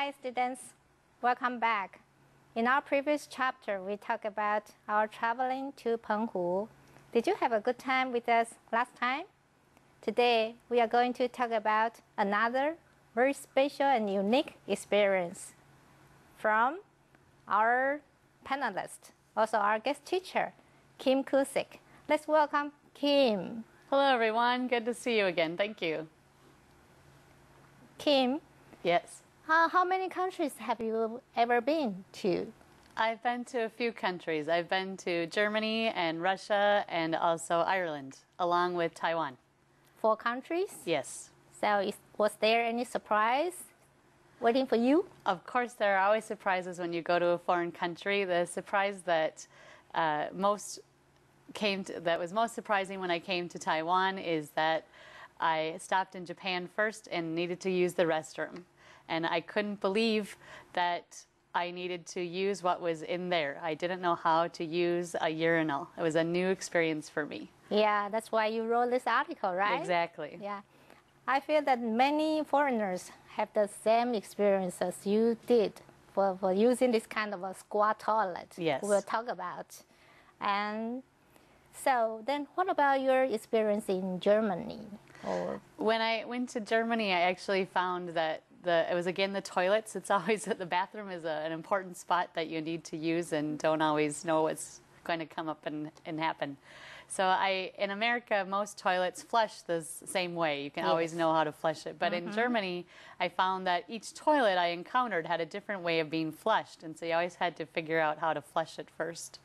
Hi students, welcome back. In our previous chapter, we talked about our traveling to Penghu. Did you have a good time with us last time? Today, we are going to talk about another very special and unique experience from our panelist, also our guest teacher, Kim Kusik. Let's welcome Kim. Hello everyone, good to see you again. Thank you. Kim? Yes. How many countries have you ever been to? I've been to a few countries. I've been to Germany and Russia and also Ireland, along with Taiwan. 4 countries? Yes. So was there any surprise waiting for you? Of course, there are always surprises when you go to a foreign country. The surprise that that was most surprising when I came to Taiwan is that I stopped in Japan first and needed to use the restroom. And I couldn't believe that I needed to use what was in there. I didn't know how to use a urinal. It was a new experience for me. Yeah, that's why you wrote this article, right? Exactly. Yeah. I feel that many foreigners have the same experience as you did for using this kind of a squat toilet. Yes. We'll talk about. And so then what about your experience in Germany? When I went to Germany, I actually found that it was again the toilets. It's always the bathroom is an important spot that you need to use and don't always know what's going to come up and happen. So in America, most toilets flush the same way. You can always know how to flush it. But in Germany, I found that each toilet I encountered had a different way of being flushed. And so you always had to figure out how to flush it first.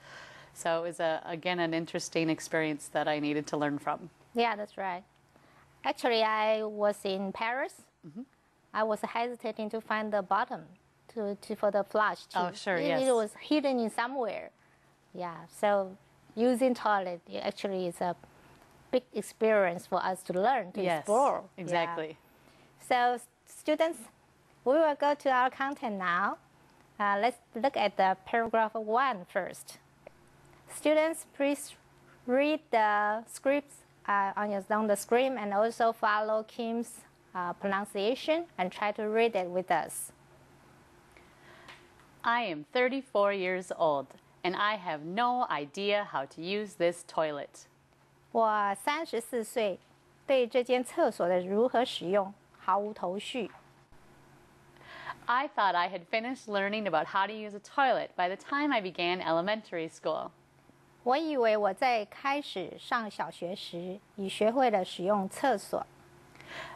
So it was, again, an interesting experience that I needed to learn from. Yeah, that's right. Actually, I was in Paris. I was hesitating to find the bottom for the flush. Oh, sure, yes. It was hidden in somewhere. Yeah, so using toilet actually is a big experience for us to learn, to explore. Exactly. Yeah. So students, we will go to our content now. Let's look at the paragraph 1 first. Students, please read the scripts on the screen and also follow Kim's pronunciation and try to read it with us. I am 34 years old and I have no idea how to use this toilet. 我34岁，对这间厕所的如何使用毫无头绪。I thought I had finished learning about how to use a toilet by the time I began elementary school. 我以为我在开始上小学时已学会了使用厕所。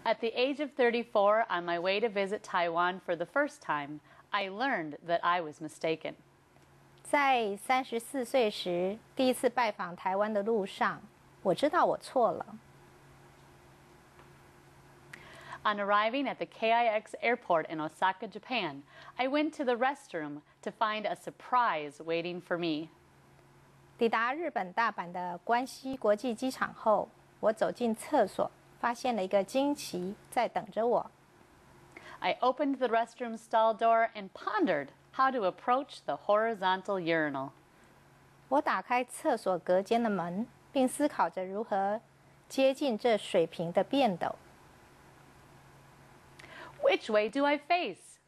At the age of 34, on my way to visit Taiwan for the first time, I learned that I was mistaken. 在34岁时，第一次拜访台湾的路上，我知道我错了。On arriving at the KIX airport in Osaka, Japan, I went to the restroom to find a surprise waiting for me. 抵达日本大阪的关西国际机场后，我走进厕所，发现了一个惊奇在等着我。I opened the restroom stall door and pondered how to approach the horizontal urinal. 我打开厕所隔间的门，并思考着如何接近这水平的便斗。Which way do I face?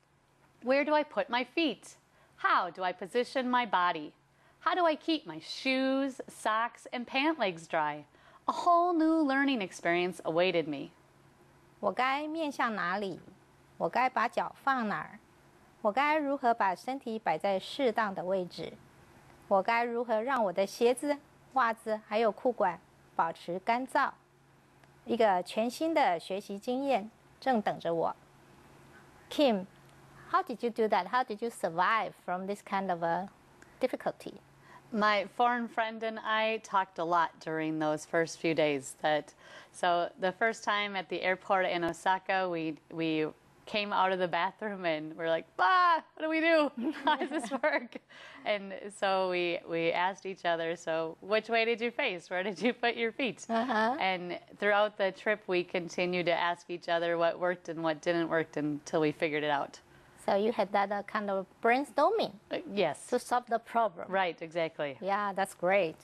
Where do I put my feet? How do I position my body? How do I keep my shoes, socks, and pant legs dry? A whole new learning experience awaited me. 我该面向哪里？我该把脚放哪儿？我该如何把身体摆在适当的位置？我该如何让我的鞋子、袜子还有裤管保持干燥？一个全新的学习经验正等着我。Kim, how did you do that? How did you survive from this kind of a difficulty? My foreign friend and I talked a lot during those first few days. So the first time at the airport in Osaka, we came out of the bathroom and we're like, what do we do? How does this work? And so we asked each other, so which way did you face? Where did you put your feet? And throughout the trip, we continued to ask each other what worked and what didn't work until we figured it out. So you had that kind of brainstorming yes. to solve the problem. Right, exactly. Yeah, that's great.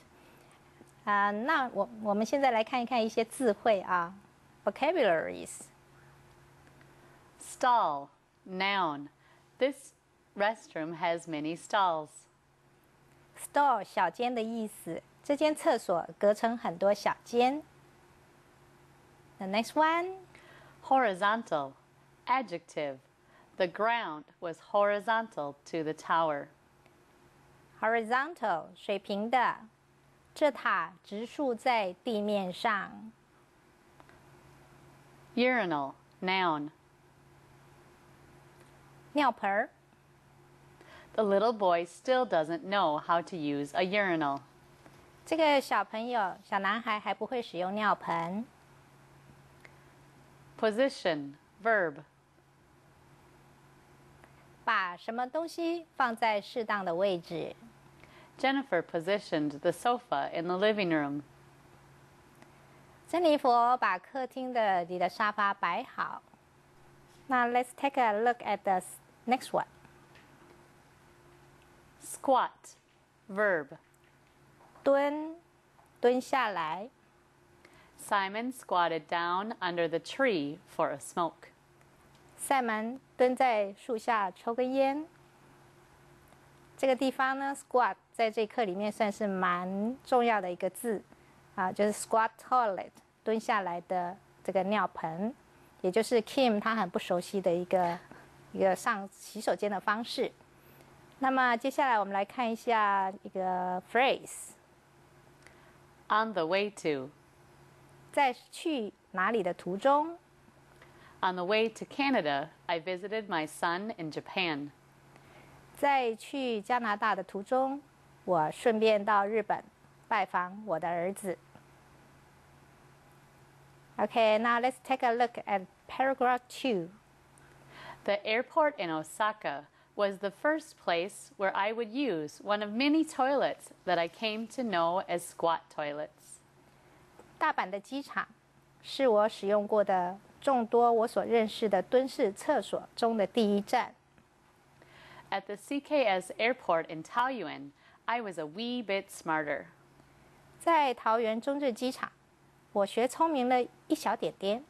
那我们现在来看一看一些字汇啊 vocabularies. Stall, noun. This restroom has many stalls. Stall 小间的意思，这间厕所隔成很多小间。The next one. Horizontal. Adjective. The ground was horizontal to the tower. Horizontal 水平的，这塔直竖在地面上。Urinal. Noun. 尿盆儿。The little boy still doesn't know how to use a urinal. 这个小男孩还不会使用尿盆。Position. Verb. 把什么东西放在适当的位置。Jennifer positioned the sofa in the living room. 珍妮佛把客厅里的沙发摆好。那 let's take a look at the next one. Squat. Verb. 蹲下来。Simon squatted down under the tree for a smoke. 赛门蹲在树下抽根烟。这个地方呢 ，squat 在这课里面算是蛮重要的一个字啊，就是 squat toilet 蹲下来的这个尿盆，也就是 Kim 他很不熟悉的一个上洗手间的方式。那么接下来我们来看一下一个 phrase。 On the way to. 在去哪里的途中。On the way to Canada, I visited my son in Japan. 在去加拿大的途中，我顺便到日本拜访我的儿子。Okay, now let's take a look at paragraph 2. The airport in Osaka was the first place where I would use one of many toilets that I came to know as squat toilets. 大阪的机场是我使用过的众多我所认识的蹲式厕所中的第一站。At the CKS airport in Taoyuan, I was a wee bit smarter. 在桃园中正机场，我学聪明了一小点点。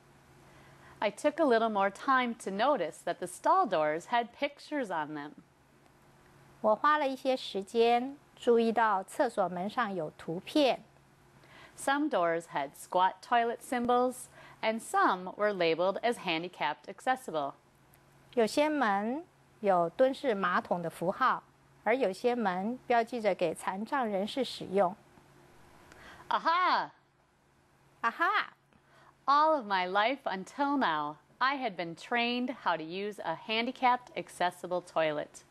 I took a little more time to notice that the stall doors had pictures on them. 我花了一些时间注意到厕所门上有图片。Some doors had squat toilet symbols, and some were labeled as handicapped accessible. 有些门有蹲式马桶的符号，而有些门标记着给残障人士使用。Aha! Aha! All of my life until now, I had been trained how to use a handicapped accessible toilet.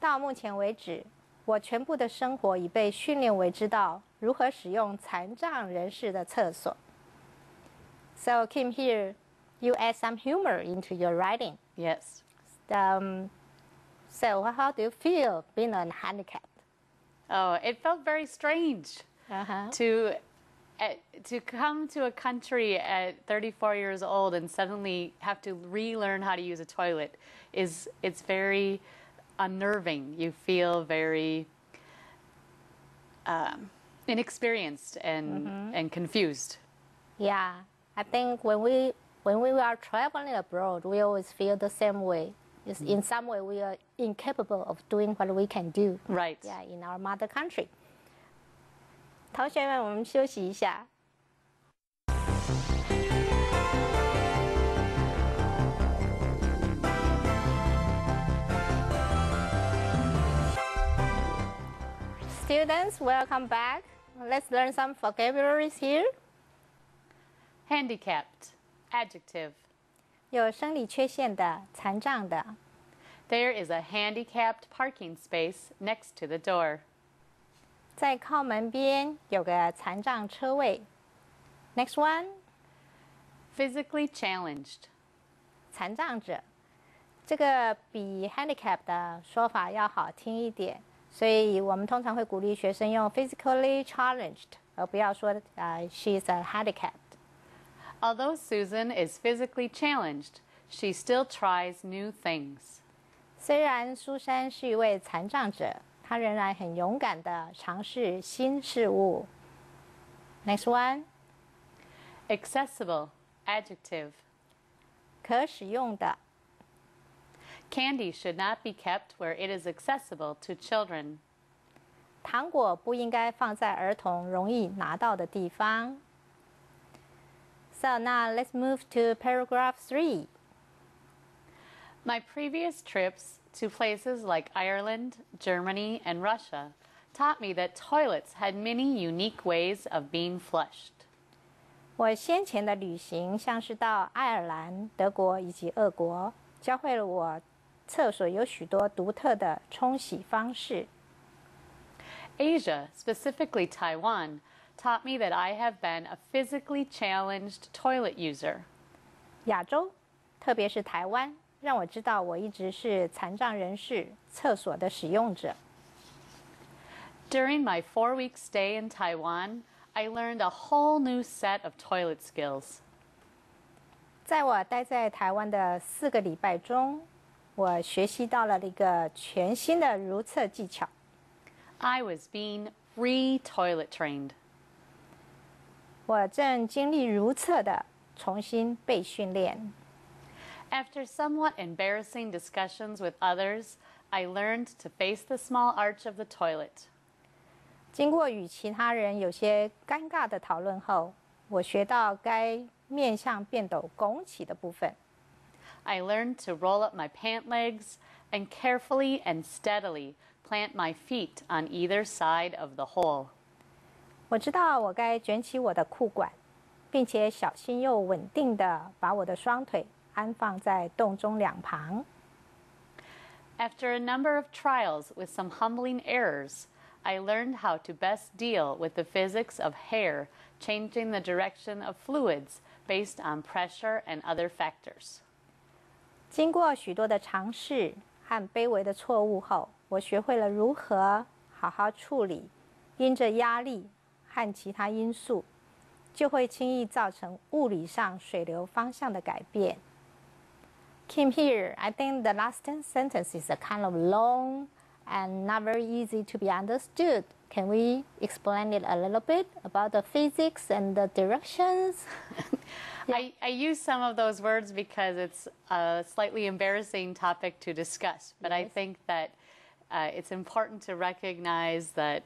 到目前为止，我全部的生活已被训练为知道如何使用残障人士的厕所。So Kim, here you add some humor into your writing. Yes. So how do you feel being handicapped? Oh, it felt very strange to come to a country at 34 years old and suddenly have to relearn how to use a toilet. It's very unnerving. You feel very inexperienced and confused. Yeah, I think when we are traveling abroad, we always feel the same way. In some way, we are incapable of doing what we can do. Right. Yeah, in our mother country. 同学们，我们休息一下。Students, welcome back. Let's learn some vocabularies here. Handicapped. Adjective. 有生理缺陷的、残障的。There is a handicapped parking space next to the door. 在靠门边有个残障车位。Next one. Physically challenged. 残障者，这个比 handicap 的说法要好听一点，所以我们通常会鼓励学生用 physically challenged，而不要说she is a handicapped。Although Susan is physically challenged, she still tries new things. 虽然苏珊是一位残障者，她仍然很勇敢地尝试新事物。Next one. Accessible. Adjective. 可使用的。Candy should not be kept where it is accessible to children. 糖果不应该放在儿童容易拿到的地方。So now let's move to paragraph 3. My previous trips to places like Ireland, Germany, and Russia taught me that toilets had many unique ways of being flushed. 我先前的旅行像是到爱尔兰、德国以及俄国，教会了我厕所有许多独特的冲洗方式。Asia, specifically Taiwan, taught me that I have been a physically challenged toilet user. 亚洲，特别是台湾，让我知道我一直是残障人士厕所的使用者。During my 4-week stay in Taiwan, I learned a whole new set of toilet skills. 在我待在台湾的4个礼拜中，我学习到了一个全新的如厕技巧。I was being re-toilet trained. 我正经历如厕的重新被训练。After somewhat embarrassing discussions with others, I learned to face the small arch of the toilet. 经过与其他人有些尴尬的讨论后，我学到该面向便斗拱起的部分。I learned to roll up my pant legs and carefully and steadily plant my feet on either side of the hole. 我知道我该卷起我的裤管，并且小心又稳定地把我的双腿安放在洞中两旁。After a number of trials with some humbling errors, I learned how to best deal with the physics of hair changing the direction of fluids based on pressure and other factors. 经过许多的尝试和卑微的错误后，我学会了如何好好处理因着压力和其他因素就会轻易造成物理上水流方向的改变。Kim, here, I think the last sentence is a kind of long and not very easy to be understood. Can we explain it a little bit about the physics and the directions? Yeah. I use some of those words because it's a slightly embarrassing topic to discuss, but yes. I think that it's important to recognize that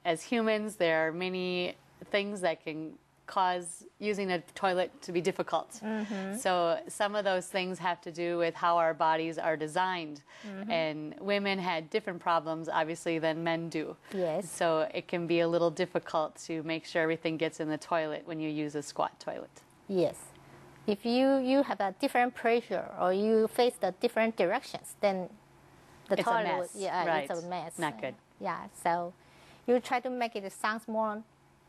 as humans, there are many things that can cause using a toilet to be difficult. Mm-hmm. So some of those things have to do with how our bodies are designed. Mm-hmm. And women had different problems, obviously, than men do. Yes. So it can be a little difficult to make sure everything gets in the toilet when you use a squat toilet. Yes. If you have a different pressure or you face the different directions, then the it's toilet, a mess. Yeah, right. It's a mess. Not good. Yeah, so you try to make it sound more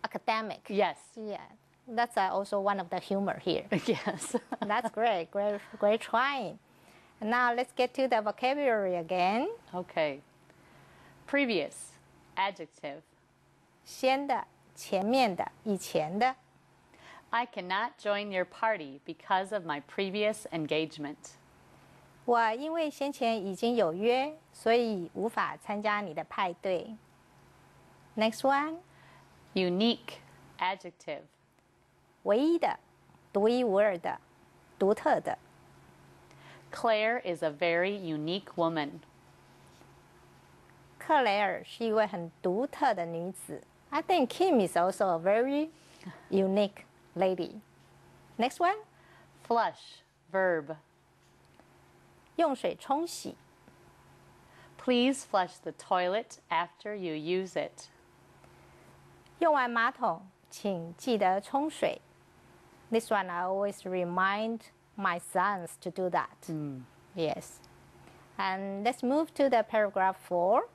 academic. Yes. Yeah, that's also one of the humor here. Yes. That's great trying. And now let's get to the vocabulary again. Okay. Previous, adjective. 先的、前面的、以前的。I cannot join your party because of my previous engagement. 我因为先前已经有约，所以无法参加你的派对。Next one. Unique, adjective. 唯一的、独一无二的、独特的。Claire is a very unique woman. 克雷尔是一位很独特的女子。I think Kim is also a very unique lady. Next one. Flush, verb. 用水冲洗。Please flush the toilet after you use it. 用完马桶，请记得冲水。This one I always remind my sons to do that. Yes. And let's move to the paragraph 4.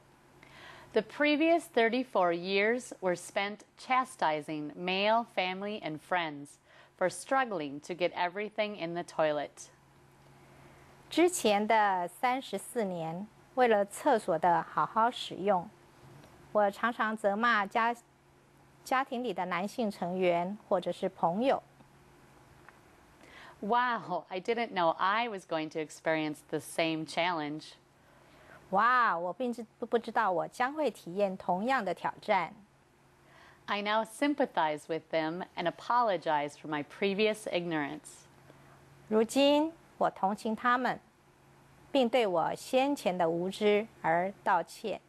The previous 34 years were spent chastising male family and friends for struggling to get everything in the toilet. 之前的34年，为了厕所的好好使用，我常常责骂家庭里的男性成员或者是朋友。Wow, I didn't know I was going to experience the same challenge. 哇，我并不知道我将会体验同样的挑战。I now sympathize with them and apologize for my previous ignorance. 如今我同情他们，并对我先前的无知而道歉。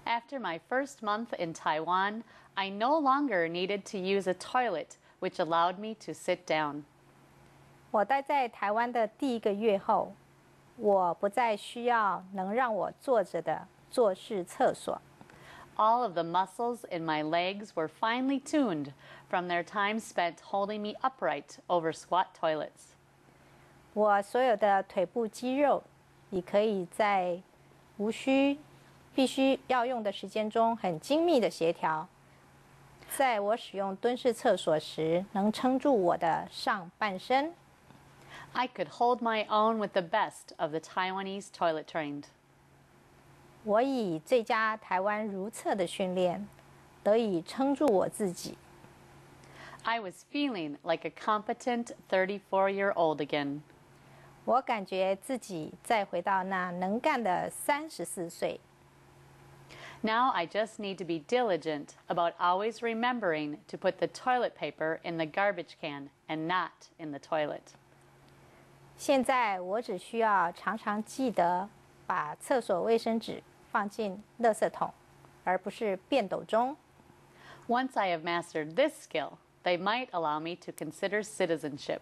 After my first month in Taiwan, I no longer needed to use a toilet, which allowed me to sit down. 我待在台湾的第1个月后，我不再需要能让我坐着的坐式厕所。All of the muscles in my legs were finely tuned from their time spent holding me upright over squat toilets. 我所有的腿部肌肉已可以在必须要用的时间中很精密的协调，在我使用蹲式厕所时能撑住我的上半身。I could hold my own with the best of the Taiwanese toilet trained. 我以最佳台湾如厕的训练，得以撑住我自己。I was feeling like a competent 34-year-old again. 我感觉自己再回到那能干的34岁。Now I just need to be diligent about always remembering to put the toilet paper in the garbage can and not in the toilet. 现在我只需要常常记得把厕所卫生纸放进垃圾桶，而不是便斗中。Once I have mastered this skill, they might allow me to consider citizenship.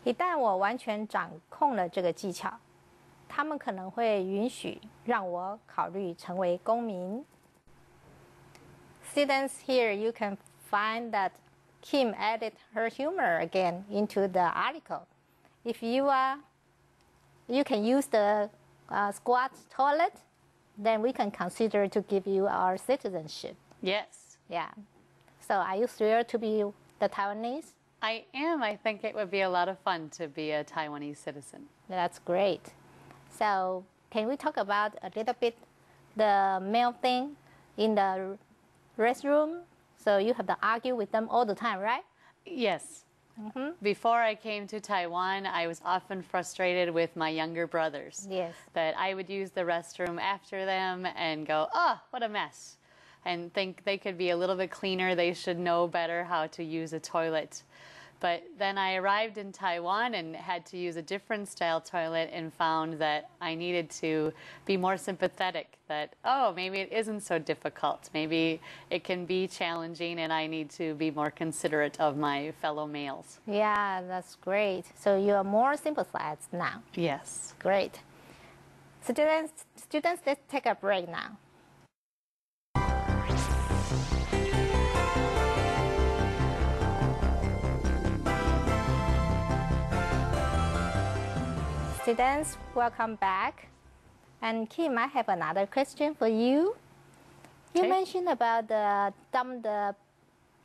一旦我完全掌控了这个技巧，他们可能会允许让我考虑成为公民。Students, here you can find that Kim added her humor again into the article. If you can use the squat toilet, then we can consider to give you our citizenship. Yes. Yeah. So are you thrilled to be the Taiwanese? I am. I think it would be a lot of fun to be a Taiwanese citizen. That's great. So can we talk about a little bit the male thing in the restroom? So you have to argue with them all the time, right? Yes. Before I came to Taiwan, I was often frustrated with my younger brothers. Yes. That I would use the restroom after them and go, oh, what a mess. And think they could be a little bit cleaner. They should know better how to use a toilet. But then I arrived in Taiwan and had to use a different style toilet and found that I needed to be more sympathetic, that, oh, maybe it isn't so difficult. Maybe it can be challenging and I need to be more considerate of my fellow males. Yeah, that's great. So you are more sympathized now. Yes. Great. Students, let's take a break now. Students, welcome back. And Kim, I have another question for you. You Okay. mentioned about the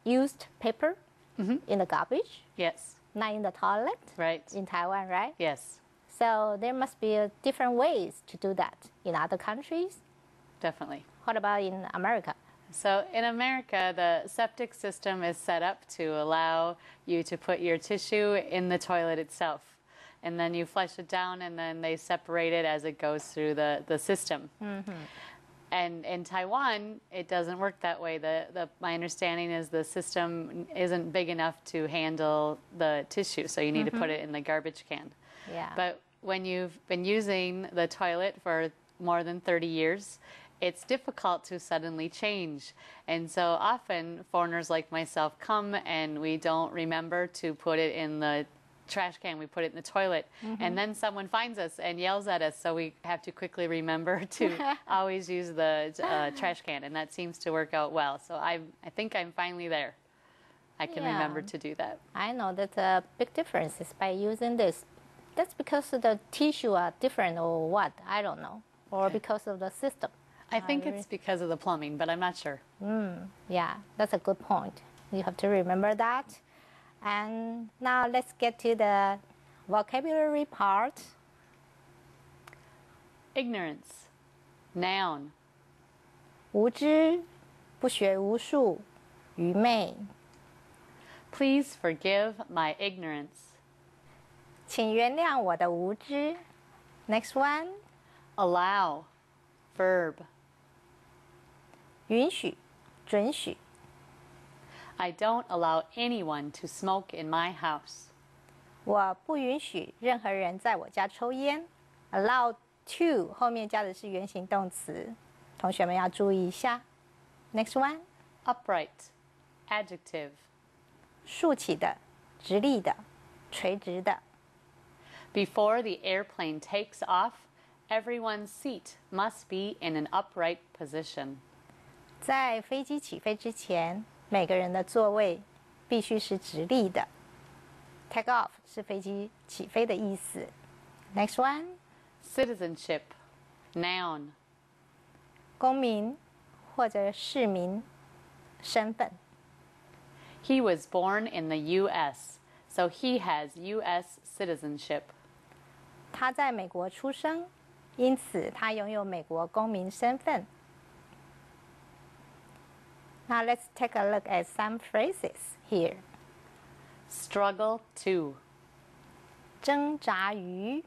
used paper in the garbage, Yes. not in the toilet, Right. in Taiwan, right? Yes. So there must be different ways to do that in other countries. Definitely. What about in America? So in America, the septic system is set up to allow you to put your tissue in the toilet itself. And then you flush it down and then they separate it as it goes through the system. And in Taiwan, it doesn't work that way. My understanding is the system isn't big enough to handle the tissue, so you need to put it in the garbage can. Yeah. But when you've been using the toilet for more than 30 years, it's difficult to suddenly change. And so often foreigners like myself come and we don't remember to put it in the trash can, we put it in the toilet, and then someone finds us and yells at us, so we have to quickly remember to always use the trash can, and that seems to work out well. So I think I'm finally there. I can remember to do that. I know that's a big difference is by using this. That's because the tissue are different or what? I don't know. Or because of the system. I think it's because of the plumbing, but I'm not sure. Yeah, that's a good point. You have to remember that. And now let's get to the vocabulary part. Ignorance. Noun. 无知，不学无术，愚昧。 Please forgive my ignorance. 请原谅我的无知。Next one. Allow. Verb. 允许，准许。 I don't allow anyone to smoke in my house. 我不允许任何人在我家抽烟。Allow to 后面加的是原形动词，同学们要注意一下。Next one. Upright. Adjective. 竖起的、直立的、垂直的。Before the airplane takes off, everyone's seat must be in an upright position. 在飞机起飞之前，每个人的座位必须是直立的。Take off 是飞机起飞的意思。Next one. Citizenship. Noun. 公民或者市民身份。He was born in the U.S., so he has U.S. citizenship. 他在美国出生，因此他拥有美国公民身份。Now let's take a look at some phrases here. Struggle to. 挣扎于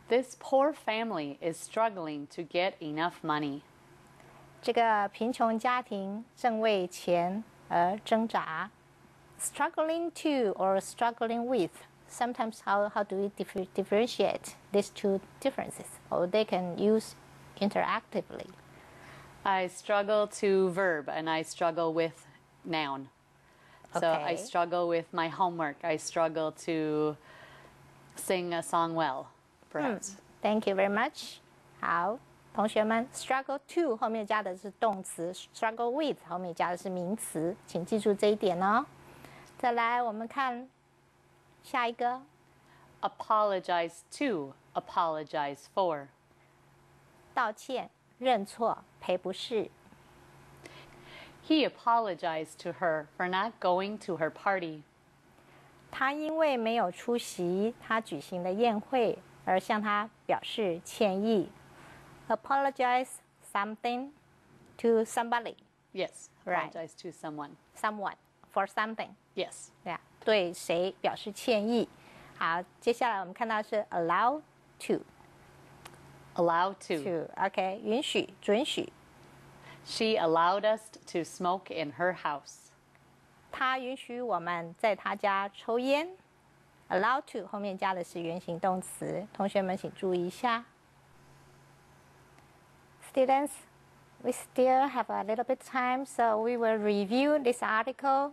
This poor family is struggling to get enough money. 这个贫穷家庭正为钱而挣扎。Struggling to or struggling with. Sometimes how do we differentiate these two differences? Or they can use interactively. I struggle to verb and I struggle with noun. So I Okay. struggle with my homework. I struggle to sing a song well, perhaps. Thank you very much. 好，同学们 ，struggle to 后面加的是动词 ，struggle with 后面加的是名词，请记住这一点哦。再来，我们看下一个， Apologize to, apologize for. 道歉、认错、赔不是。He apologized to her for not going to her party. 他因为没有出席他举行的宴会，而向他表示歉意。Apologize something to somebody, Yes, Right. apologize to someone. someone for something. Yes. 对啊，对谁表示歉意。好，接下来我们看到是 allow to Allow to. to，OK，、允许、准许。 She allowed us to smoke in her house. 他允许我们在他家抽烟。Allow to 后面加的是原形动词，同学们请注意一下。Students, we still have a little bit time, so we will review this article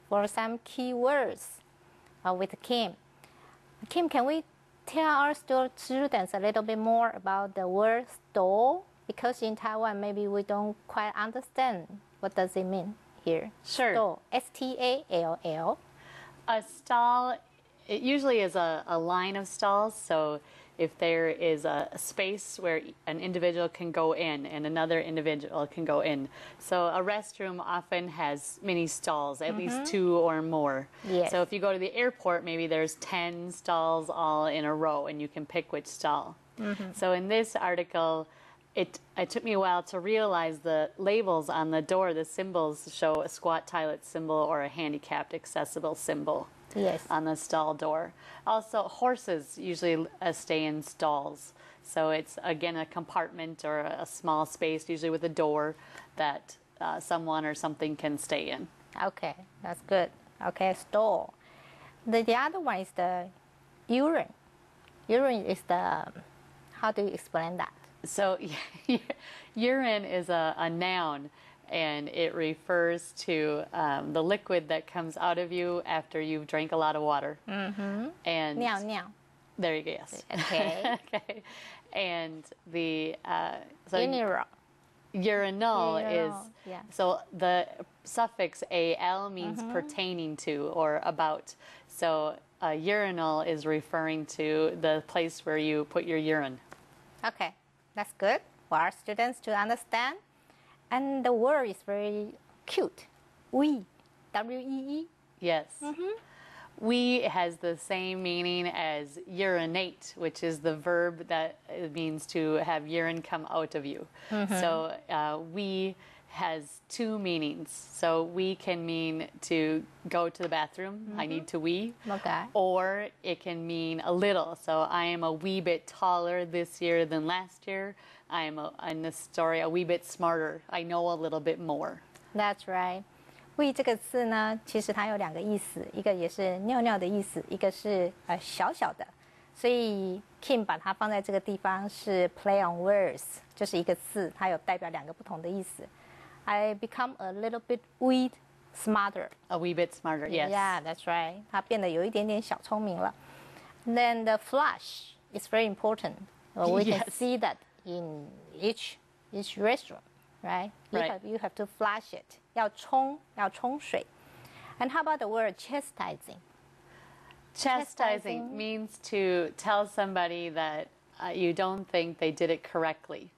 for some key words with Kim. Kim, can we tell our students a little bit more about the word stall? Because in Taiwan, maybe we don't quite understand what does it mean here. Sure. Stall, S-T-A-L-L. A stall, it usually is a line of stalls. So if there is a space where an individual can go in and another individual can go in. So a restroom often has many stalls, at least 2 or more. Yes. So if you go to the airport, maybe there's 10 stalls all in a row and you can pick which stall. So in this article, it took me a while to realize the labels on the door, the symbols show a squat toilet symbol or a handicapped accessible symbol. Yes. On the stall door. Also, horses usually stay in stalls. So it's, again, a compartment or a small space, usually with a door that someone or something can stay in. Okay, that's good. Okay, stall. The other one is the urine. Urine is the, how do you explain that? So urine is a noun, and it refers to the liquid that comes out of you after you've drank a lot of water. Mm-hmm. And 尿。 there you go. Yes. Okay. Okay. And the so Urinal. urinal is Urinal, yeah. so the suffix al means pertaining to or about. So a urinal is referring to the place where you put your urine. Okay, that's good for our students to understand. And the word is very cute. We, W-E-E. Yes. We has the same meaning as urinate, which is the verb that it means to have urine come out of you. So we has 2 meanings. So we can mean to go to the bathroom. I need to wee. Okay. Or it can mean a little. So I am a wee bit taller this year than last year. I am, in this story, a wee bit smarter. I know a little bit more. That's right. we 这个字呢，其实它有两个意思，一个也是尿尿的意思，一个是小小的。所以 Kim 把它放在这个地方是 play on words， 就是一个字，它有代表两个不同的意思。I become a little bit wee smarter. A wee bit smarter, yes. Yeah, that's right. 它变得有一点点小聪明了。Then the flush is very important. We can see that in each restaurant, right? You have to flush it. 要冲水。And how about the word chastising? Chastising means to tell somebody that you don't think they did it correctly.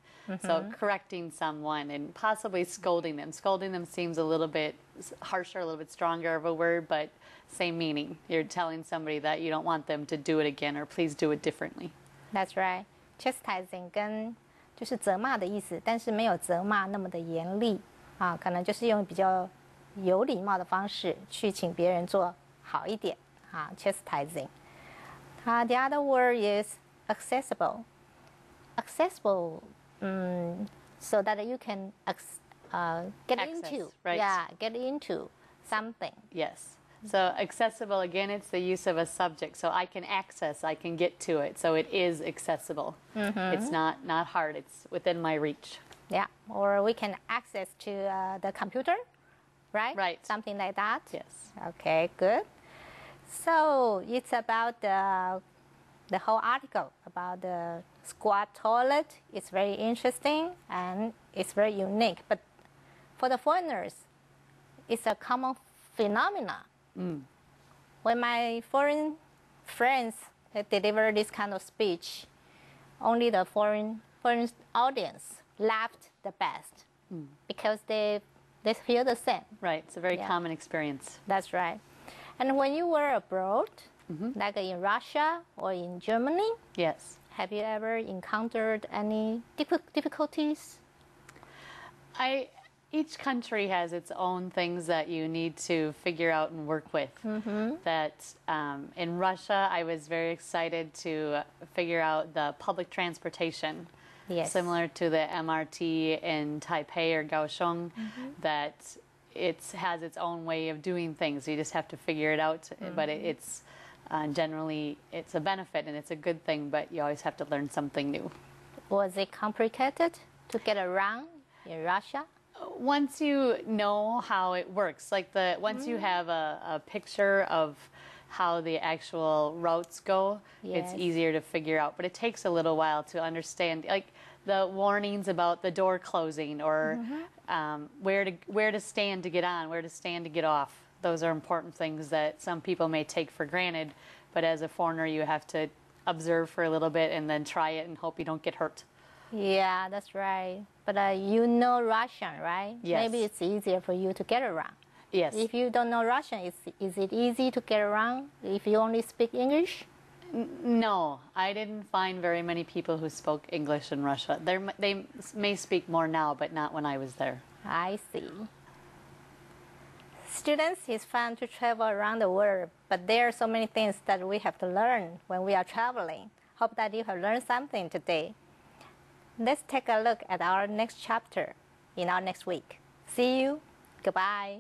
So correcting someone and possibly scolding them. Scolding them seems a little bit harsher, a little bit stronger of a word, but same meaning. You're telling somebody that you don't want them to do it again or please do it differently. That's right. Chastising 跟就是责骂的意思，但是没有责骂那么的严厉啊，可能就是用比较有礼貌的方式去请别人做好一点啊 ，chastising。The other word is accessible. Accessible, so that you can get into, right? Yeah, get into something. Yes. So accessible, again, it's the use of a subject. So I can access, I can get to it. So it is accessible. It's not hard. It's within my reach. Yeah, or we can access to the computer, right? Right. Something like that. Yes. Okay, good. So it's about the whole article about the squat toilet. It's very interesting and it's very unique. But for the foreigners, it's a common phenomena. When my foreign friends deliver this kind of speech, only the foreign audience laughed the best because they feel the same. Right. It's a very common experience. That's right. And when you were abroad, like in Russia or in Germany, yes, have you ever encountered any difficulties? Each country has its own things that you need to figure out and work with. That in Russia, I was very excited to figure out the public transportation, similar to the MRT in Taipei or Kaohsiung, that it has its own way of doing things. You just have to figure it out. But it's generally it's a benefit and it's a good thing. But you always have to learn something new. Was it complicated to get around in Russia? Once you know how it works, like once you have a picture of how the actual routes go, it's easier to figure out. But it takes a little while to understand, like the warnings about the door closing or where to stand to get on, where to stand to get off. Those are important things that some people may take for granted, but as a foreigner, you have to observe for a little bit and then try it and hope you don't get hurt. Yeah, that's right. But you know Russian, right? Yes. Maybe it's easier for you to get around. Yes. If you don't know Russian, is it easy to get around if you only speak English? No, I didn't find very many people who spoke English in Russia. They may speak more now, but not when I was there. I see. Students, it's fun to travel around the world, but there are so many things that we have to learn when we are traveling. Hope that you have learned something today. Let's take a look at our next chapter in our next week. See you. Goodbye.